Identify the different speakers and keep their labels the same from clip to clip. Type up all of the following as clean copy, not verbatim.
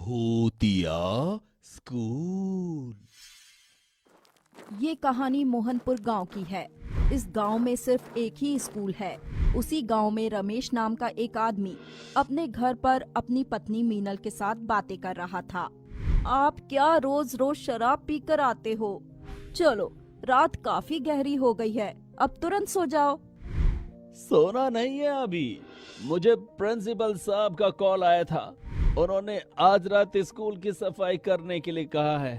Speaker 1: भूतिया स्कूल।
Speaker 2: ये कहानी मोहनपुर गांव की है। इस गांव में सिर्फ एक ही स्कूल है। उसी गांव में रमेश नाम का एक आदमी अपने घर पर अपनी पत्नी मीनल के साथ बातें कर रहा था। आप क्या रोज रोज शराब पीकर आते हो? चलो, रात काफी गहरी हो गई है, अब तुरंत सो जाओ।
Speaker 1: सोना नहीं है अभी। मुझे प्रिंसिपल साहब का कॉल आया था। उन्होंने आज रात स्कूल की सफाई करने के लिए कहा है।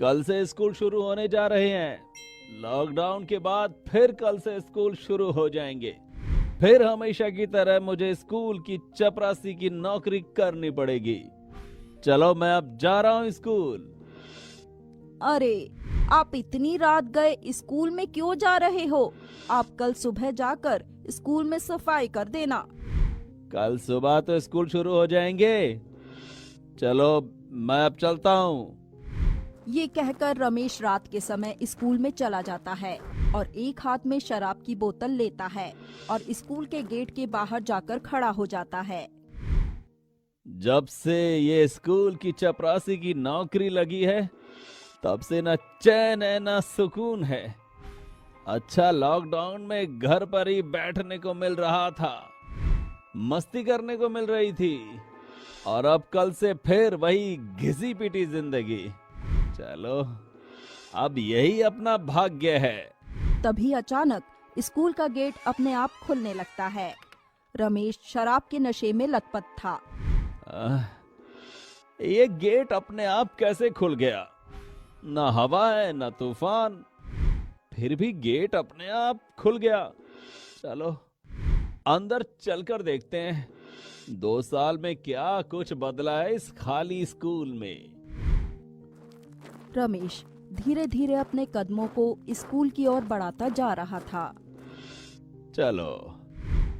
Speaker 1: कल से स्कूल शुरू होने जा रहे हैं। लॉकडाउन के बाद फिर कल से स्कूल शुरू हो जाएंगे। फिर हमेशा की तरह मुझे स्कूल की चपरासी की नौकरी करनी पड़ेगी। चलो, मैं अब जा रहा हूँ स्कूल।
Speaker 2: अरे, आप इतनी रात गए स्कूल में क्यों जा रहे हो? आप कल सुबह जाकर स्कूल में सफाई कर देना।
Speaker 1: कल सुबह तो स्कूल शुरू हो जाएंगे। चलो, मैं अब चलता हूँ।
Speaker 2: ये कहकर रमेश रात के समय स्कूल में चला जाता है और एक हाथ में शराब की बोतल लेता है और स्कूल के गेट के बाहर जाकर खड़ा हो जाता है।
Speaker 1: जब से ये स्कूल की चपरासी की नौकरी लगी है, तब से न चैन है न सुकून है। अच्छा, लॉकडाउन में घर पर ही बैठने को मिल रहा था, मस्ती करने को मिल रही थी, और अब कल से फिर वही घिसी पिटी जिंदगी। चलो, अब यही अपना भाग्य है।
Speaker 2: तभी अचानक स्कूल का गेट अपने आप खुलने लगता है। रमेश शराब के नशे में लथपथ था।
Speaker 1: ये गेट अपने आप कैसे खुल गया? न हवा है न तूफान, फिर भी गेट अपने आप खुल गया। चलो, अंदर चलकर देखते हैं 2 साल में क्या कुछ बदला है इस खाली स्कूल में।
Speaker 2: रमेश धीरे धीरे अपने कदमों को स्कूल की ओर बढ़ाता जा रहा था।
Speaker 1: चलो,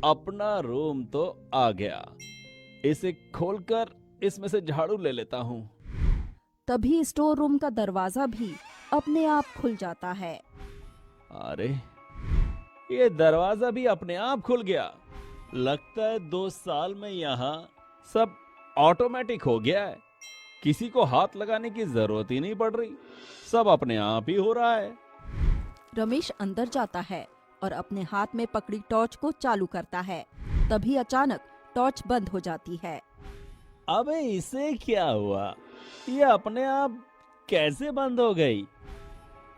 Speaker 1: अपना रूम तो आ गया। इसे खोलकर इसमें से झाड़ू ले लेता हूँ।
Speaker 2: तभी स्टोर रूम का दरवाजा भी अपने आप खुल जाता है।
Speaker 1: अरे, ये दरवाजा भी अपने आप खुल गया। लगता है 2 साल में यहाँ सब ऑटोमेटिक हो गया है। किसी को हाथ लगाने की जरूरत ही नहीं पड़ रही, सब अपने आप ही हो रहा है।
Speaker 2: रमेश अंदर जाता है और अपने हाथ में पकड़ी टॉर्च को चालू करता है। तभी अचानक टॉर्च बंद हो जाती है।
Speaker 1: अबे, इसे क्या हुआ? ये अपने आप कैसे बंद हो गई?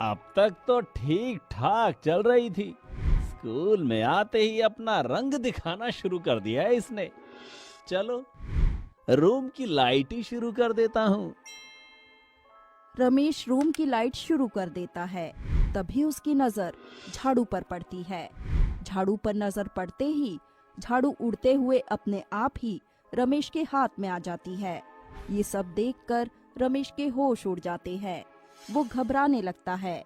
Speaker 1: अब तक तो ठीक ठाक चल रही थी। स्कूल में आते ही अपना रंग दिखाना शुरू कर दिया है इसने। चलो, रूम की लाइट ही शुरू कर देता हूँ।
Speaker 2: रमेश रूम की लाइट शुरू कर देता है। तभी उसकी नजर झाड़ू पर पड़ती है। झाड़ू पर नजर पड़ते ही झाड़ू उड़ते हुए अपने आप ही रमेश के हाथ में आ जाती है। ये सब देखकर रमेश के होश उड़ जाते हैं। वो घबराने लगता है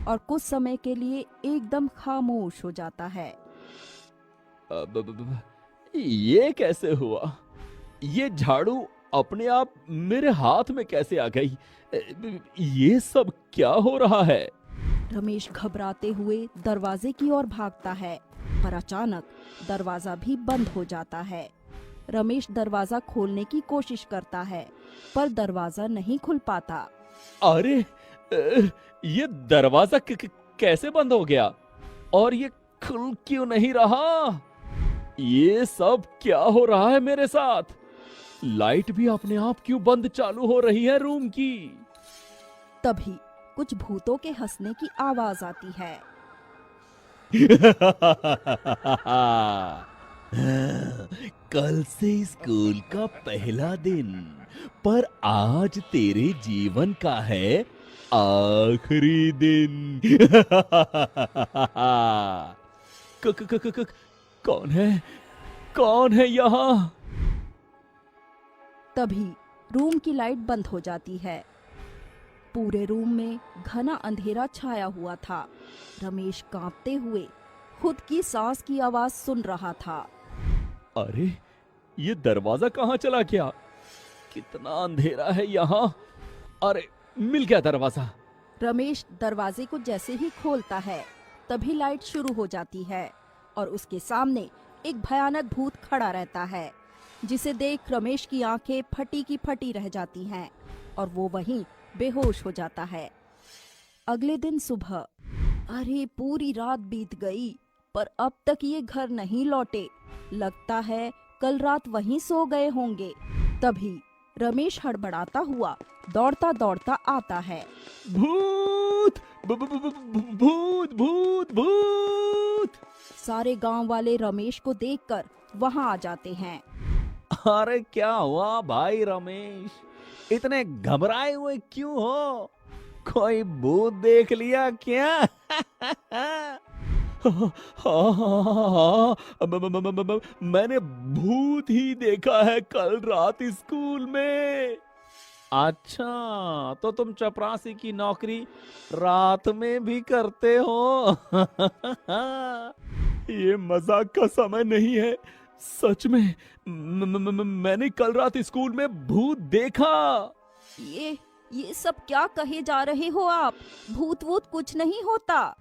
Speaker 2: और कुछ समय के लिए एकदम खामोश हो जाता है।
Speaker 1: ये कैसे हुआ? ये झाड़ू अपने आप मेरे हाथ में कैसे आ गई? ये सब क्या हो रहा है?
Speaker 2: रमेश घबराते हुए दरवाजे की ओर भागता है, पर अचानक दरवाजा भी बंद हो जाता है। रमेश दरवाजा खोलने की कोशिश करता है, पर दरवाजा नहीं खुल पाता।
Speaker 1: अरे, ये दरवाजा कैसे बंद हो गया? और ये खुल क्यों नहीं रहा? ये सब क्या हो रहा है मेरे साथ? लाइट भी अपने आप क्यों बंद चालू हो रही है रूम की?
Speaker 2: तभी कुछ भूतों के हंसने की आवाज आती है।
Speaker 1: कल से स्कूल का पहला दिन, पर आज तेरे जीवन का है आखिरी दिन। कौन है? कौन है यहाँ?
Speaker 2: तभी रूम की लाइट बंद हो जाती है। पूरे रूम में घना अंधेरा छाया हुआ था। रमेश कांपते हुए खुद की सांस की आवाज सुन रहा था।
Speaker 1: अरे, ये दरवाजा कहाँ चला गया? कितना अंधेरा है यहाँ। अरे, मिल गया दरवाजा।
Speaker 2: रमेश दरवाजे को जैसे ही खोलता है, तभी लाइट शुरू हो जाती है और उसके सामने एक भयानक भूत खड़ा रहता है। जिसे देख रमेश की आंखें फटी की फटी रह जाती हैं और वो वहीं बेहोश हो जाता है। अगले दिन सुबह, अरे पूरी रात बीत गई पर अब तक ये घर नहीं लौटे। लगता है कल रात वहीं सो गए होंगे। तभी रमेश हड़बड़ाता हुआ दौड़ता दौड़ता आता है।
Speaker 1: भूत भूत भूत भूत।
Speaker 2: सारे गांव वाले रमेश को देखकर वहां आ जाते हैं।
Speaker 1: अरे क्या हुआ भाई रमेश, इतने घबराए हुए क्यों हो? कोई भूत देख लिया क्या? हाँ, मैंने भूत ही देखा है कल रात स्कूल में। अच्छा, तो तुम चपरासी की नौकरी रात में भी करते हो? ये मजाक का समय नहीं है, सच में मैंने कल रात स्कूल में भूत देखा।
Speaker 2: ये सब क्या कहे जा रहे हो आप? भूत वूत कुछ नहीं होता।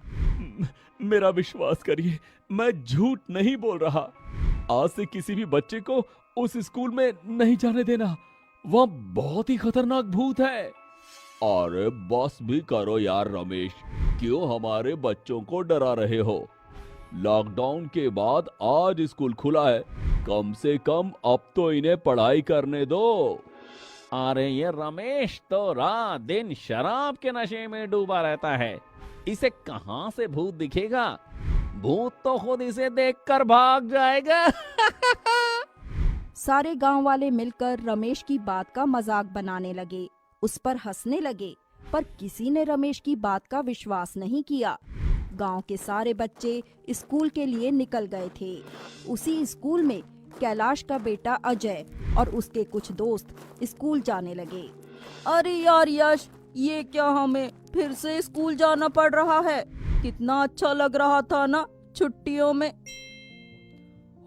Speaker 1: मेरा विश्वास करिए, मैं झूठ नहीं बोल रहा। आज से किसी भी बच्चे को उस स्कूल में नहीं जाने देना, वह बहुत ही खतरनाक भूत है। अरे बस भी करो यार रमेश, क्यों हमारे बच्चों को डरा रहे हो? लॉकडाउन के बाद आज स्कूल खुला है, कम से कम अब तो इन्हें पढ़ाई करने दो। अरे ये रमेश तो रात दिन शराब के नशे में डूबा रहता है, इसे कहां से भूत दिखेगा? भूत तो खुद इसे देखकर भाग जाएगा।
Speaker 2: सारे गांव वाले मिलकर रमेश की बात का मजाक बनाने लगे, उस पर हंसने लगे, पर किसी ने रमेश की बात का विश्वास नहीं किया। गांव के सारे बच्चे स्कूल के लिए निकल गए थे। उसी स्कूल में कैलाश का बेटा अजय और उसके कुछ दोस्त स्कूल जाने लगे। अरे यार यश, ये क्या हमें फिर से स्कूल जाना पड़ रहा है? कितना अच्छा लग रहा था ना छुट्टियों में।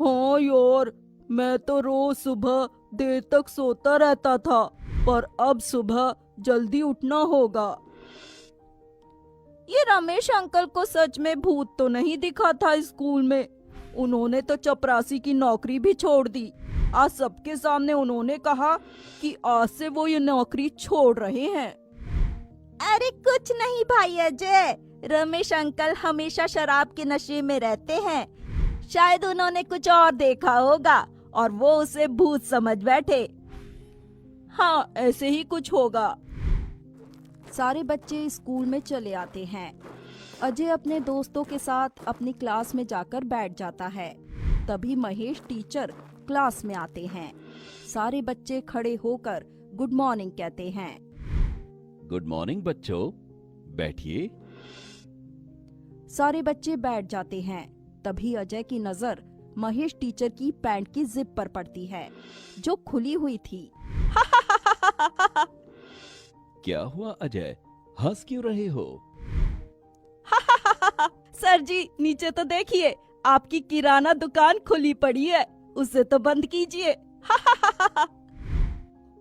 Speaker 2: हाँ यार, मैं तो रोज सुबह देर तक सोता रहता था, पर अब सुबह जल्दी उठना होगा। ये रमेश अंकल को सच में भूत तो नहीं दिखा था स्कूल में। उन्होंने तो चपरासी की नौकरी भी छोड़ दी। आज सबके सामने उन्होंने कहा कि आज से वो ये नौकरी छोड़ रहे हैं। अरे कुछ नहीं भाई अजय, रमेश अंकल हमेशा शराब के नशे में रहते हैं। शायद उन्होंने कुछ और देखा होगा और वो उसे भूत समझ बैठे। हाँ, ऐसे ही कुछ होगा। सारे बच्चे स्कूल में चले आते हैं। अजय अपने दोस्तों के साथ अपनी क्लास में जाकर बैठ जाता है। तभी महेश टीचर क्लास में आते हैं। सारे बच्चे खड़े होकर गुड मॉर्निंग कहते हैं।
Speaker 1: गुड मॉर्निंग बच्चों, बैठिए।
Speaker 2: सारे बच्चे बैठ जाते हैं। तभी अजय की नजर महेश टीचर की पैंट की जिप पर पड़ती है, जो खुली हुई थी।
Speaker 1: क्या हुआ अजय, हंस क्यों रहे हो?
Speaker 2: सर जी, नीचे तो देखिए, आपकी किराना दुकान खुली पड़ी है, उसे तो बंद कीजिए।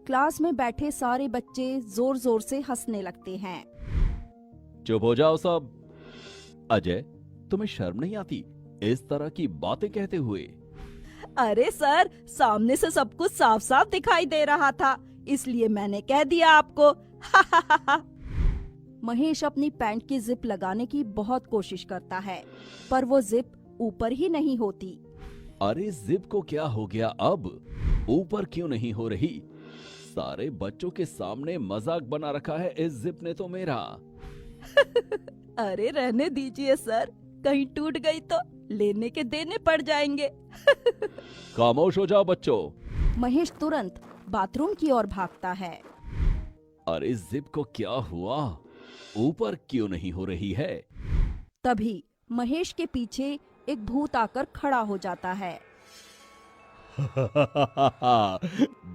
Speaker 2: क्लास में बैठे सारे बच्चे जोर जोर से हंसने लगते हैं।
Speaker 1: चुप हो जाओ सब। अजय, तुम्हें शर्म नहीं आती इस तरह की बातें कहते हुए?
Speaker 2: अरे सर, सामने से सब कुछ साफ साफ दिखाई दे रहा था, इसलिए मैंने कह दिया आपको। महेश अपनी पैंट की जिप लगाने की बहुत कोशिश करता है, पर वो जिप ऊपर ही नहीं होती।
Speaker 1: अरे जिप को क्या हो गया अब? ऊपर क्यों नहीं हो रही? सारे बच्चों के सामने मजाक बना रखा है इस जिप ने तो मेरा।
Speaker 2: अरे रहने दीजिए सर, कहीं टूट गई तो लेने के देने पड़ जाएंगे।
Speaker 1: खामोश हो जाओ बच्चों।
Speaker 2: महेश तुरंत बाथरूम की ओर भागता है।
Speaker 1: अरे जिप को क्या हुआ, ऊपर क्यों नहीं हो रही है?
Speaker 2: तभी महेश के पीछे एक भूत आकर खड़ा हो जाता है।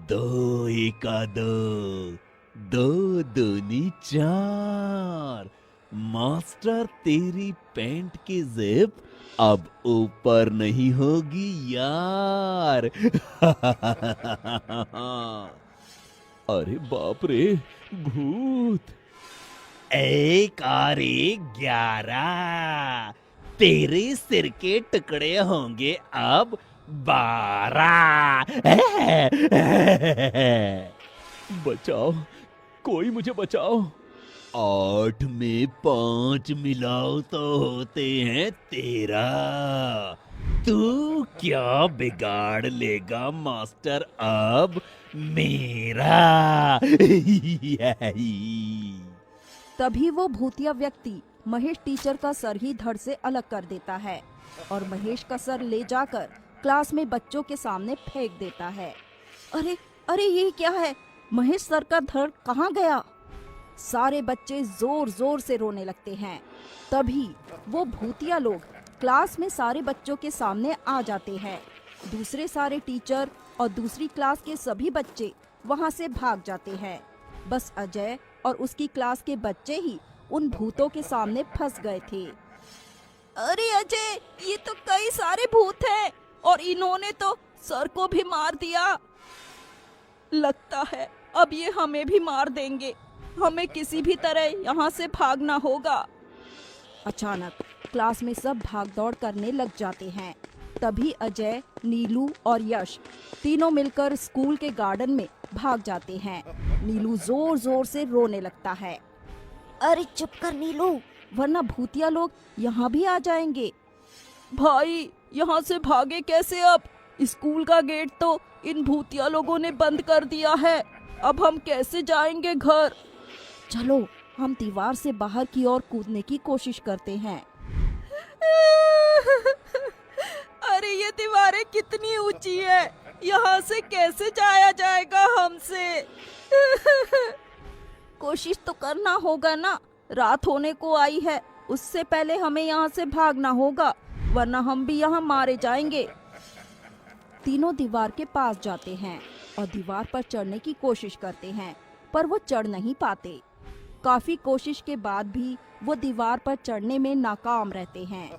Speaker 1: दो एका दो, दो दूनी चार। मास्टर, तेरी पैंट की जिप अब ऊपर नहीं होगी यार। अरे बाप रे, भूत। 1 और 1 11, तेरे सिर के टुकड़े होंगे अब बचाओ, कोई मुझे बचाओ। 8 में 5 मिलाओ तो होते हैं 13। तू क्या बिगाड़ लेगा मास्टर अब मेरा?
Speaker 2: तभी वो भूतिया व्यक्ति महेश टीचर का सर ही धड़ से अलग कर देता है और महेश का सर ले जाकर क्लास में बच्चों के सामने फेंक देता है। अरे अरे ये क्या है? महेश सर का धड़ कहाँ गया? सारे बच्चे जोर जोर से रोने लगते हैं। तभी वो भूतिया लोग क्लास में सारे बच्चों के सामने आ जाते हैं। दूसरे सारे टीचर और दूसरी क्लास के सभी बच्चे वहाँ से भाग जाते हैं। बस अजय और उसकी क्लास के बच्चे ही उन भूतों के सामने फंस गए थे। अरे अजय, ये तो कई सारे भूत हैं और इन्होंने तो सर को भी मार दिया। लगता है अब ये हमें भी मार देंगे। हमें किसी भी तरह यहाँ से भागना होगा। अचानक क्लास में सब भाग दौड़ करने लग जाते हैं। तभी अजय, नीलू और यश तीनों मिलकर स्कूल के गार्डन में भाग जाते हैं। नीलू जोर जोर से रोने लगता है। अरे चुप कर नीलू, वरना भूतिया लोग यहाँ भी आ जाएंगे। भाई, यहाँ से भागे कैसे अब? स्कूल का गेट तो इन भूतिया लोगों ने बंद कर दिया है। अब हम कैसे जाएंगे घर? चलो हम दीवार से बाहर की ओर कूदने की कोशिश करते हैं। अरे ये दीवारें कितनी ऊंची है, यहाँ से कैसे जाया जाएगा हमसे? कोशिश तो करना होगा ना, रात होने को आई है। उससे पहले हमें यहाँ से भागना होगा, वरना हम भी यहाँ मारे जाएंगे। तीनों दीवार के पास जाते हैं और दीवार पर चढ़ने की कोशिश करते हैं, पर वो चढ़ नहीं पाते। काफी कोशिश के बाद भी वो दीवार पर चढ़ने में नाकाम रहते हैं।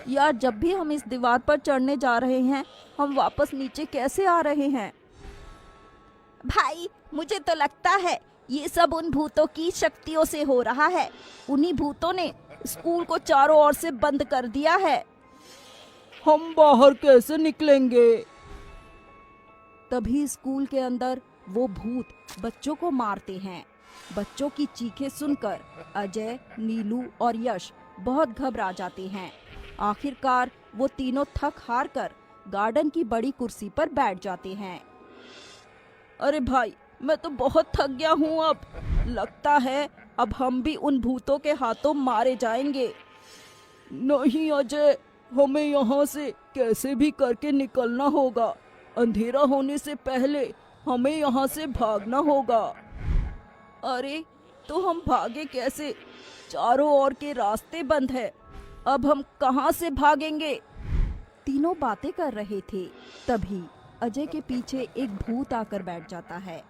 Speaker 2: यार, जब भी हम इस दीवार पर चढ़ने जा रहे हैं, हम वापस नीचे कैसे आ रहे हैं? भाई, मुझे तो लगता है ये सब उन भूतों की शक्तियों से हो रहा है। उन्हीं भूतों ने स्कूल को चारों ओर से बंद कर दिया है। हम बाहर कैसे निकलेंगे? तभी स्कूल के अंदर वो भूत बच्चों को मारते हैं। बच्चों की चीखें सुनकर अजय, नीलू और यश बहुत घबरा जाते हैं। आखिरकार वो तीनों थक हार कर गार्डन की बड़ी कुर्सी पर बैठ जाते हैं। अरे भाई, मैं तो बहुत थक गया हूँ। अब लगता है अब हम भी उन भूतों के हाथों मारे जाएंगे। नहीं अजय, हमें यहाँ से कैसे भी करके निकलना होगा। अंधेरा होने से पहले हमें यहाँ से भागना होगा। अरे तो हम भागे कैसे? चारों ओर के रास्ते बंद है। अब हम कहाँ से भागेंगे? तीनों बातें कर रहे थे, तभी अजय के पीछे एक भूत आकर बैठ जाता है।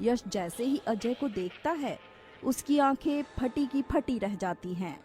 Speaker 2: यश जैसे ही अजय को देखता है, उसकी आंखें फटी की फटी रह जाती हैं।